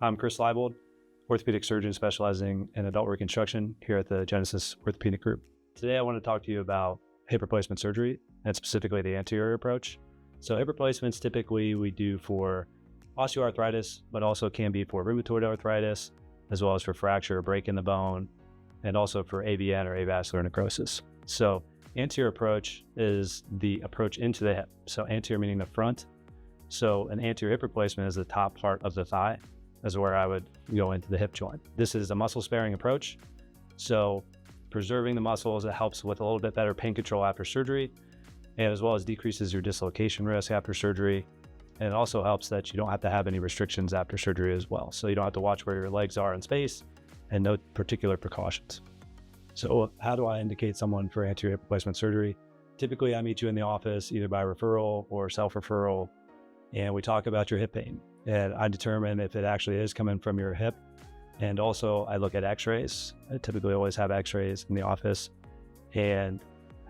I'm Chris Leibold, orthopedic surgeon specializing in adult reconstruction here at the Genesis Orthopedic Group. Today I want to talk to you about hip replacement surgery, and specifically the anterior approach. So hip replacements typically we do for osteoarthritis, but also can be for rheumatoid arthritis, as well as for fracture or break in the bone, and also for AVN or avascular necrosis. So anterior approach is the approach into the hip. So anterior meaning the front. So an anterior hip replacement is the top part of the thigh. Is where I would go into the hip joint. This is a muscle sparing approach. So preserving the muscles, it helps with a little bit better pain control after surgery, and as well as decreases your dislocation risk after surgery. And it also helps that you don't have to have any restrictions after surgery as well. So you don't have to watch where your legs are in space and no particular precautions. So how do I indicate someone for anterior hip replacement surgery? Typically I meet you in the office either by referral or self-referral, and we talk about your hip pain. And I determine if it actually is coming from your hip. And also I look at x-rays. I typically always have x-rays in the office. And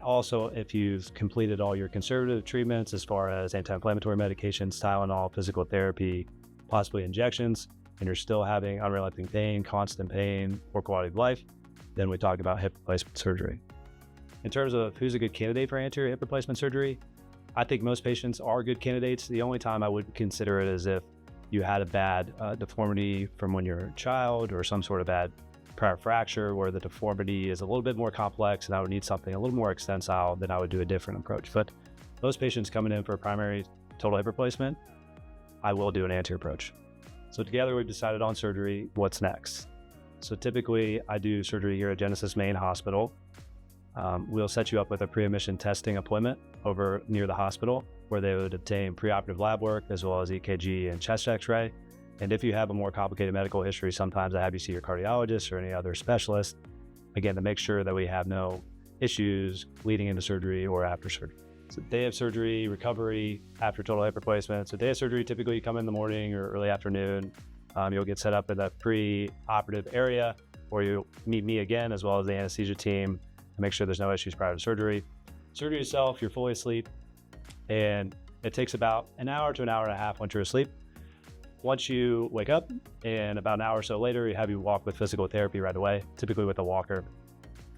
also if you've completed all your conservative treatments as far as anti-inflammatory medications, Tylenol, physical therapy, possibly injections, and you're still having unrelenting pain, constant pain, poor quality of life, then we talk about hip replacement surgery. In terms of who's a good candidate for anterior hip replacement surgery, I think most patients are good candidates. The only time I would consider it is if you had a bad deformity from when you're a child, or some sort of bad prior fracture where the deformity is a little bit more complex and I would need something a little more extensile, then I would do a different approach. But most patients coming in for a primary total hip replacement, I will do an anterior approach. So together we've decided on surgery. What's next? So typically I do surgery here at Genesis Main Hospital. We'll set you up with a pre-admission testing appointment over near the hospital, where they would obtain preoperative lab work as well as EKG and chest x-ray. And if you have a more complicated medical history, sometimes I have you see your cardiologist or any other specialist, again, to make sure that we have no issues leading into surgery or after surgery. So day of surgery, recovery after total hip replacement. So day of surgery, typically you come in the morning or early afternoon. You'll get set up in a pre-operative area, or you'll meet me again as well as the anesthesia team to make sure there's no issues prior to surgery. Surgery itself, you're fully asleep, and it takes about an hour to an hour and a half once you're asleep. Once you wake up, and about an hour or so later, we have you walk with physical therapy right away, typically with a walker.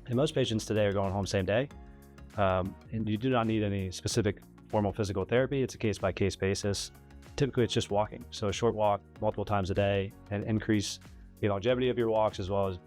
And most patients today are going home same day, and you do not need any specific formal physical therapy. It's a case-by-case basis. Typically, it's just walking. So a short walk multiple times a day, and increase the longevity of your walks as well as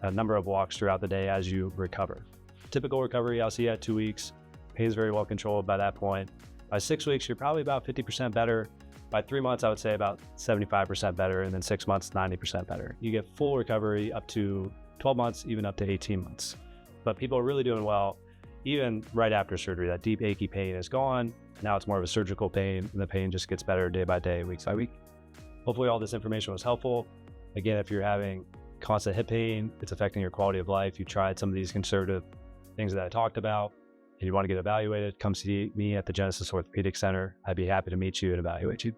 a number of walks throughout the day as you recover. Typical recovery, I'll see you at 2 weeks. Pain is very well controlled by that point. By 6 weeks, you're probably about 50% better. By 3 months, I would say about 75% better. And then 6 months, 90% better. You get full recovery up to 12 months, even up to 18 months. But people are really doing well, even right after surgery. That deep achy pain is gone. Now it's more of a surgical pain, and the pain just gets better day by day, week by week. Hopefully all this information was helpful. Again, if you're having constant hip pain, it's affecting your quality of life, you tried some of these conservative things that I talked about, and you want to get evaluated, come see me at the Genesis Orthopedic Center. I'd be happy to meet you and evaluate you.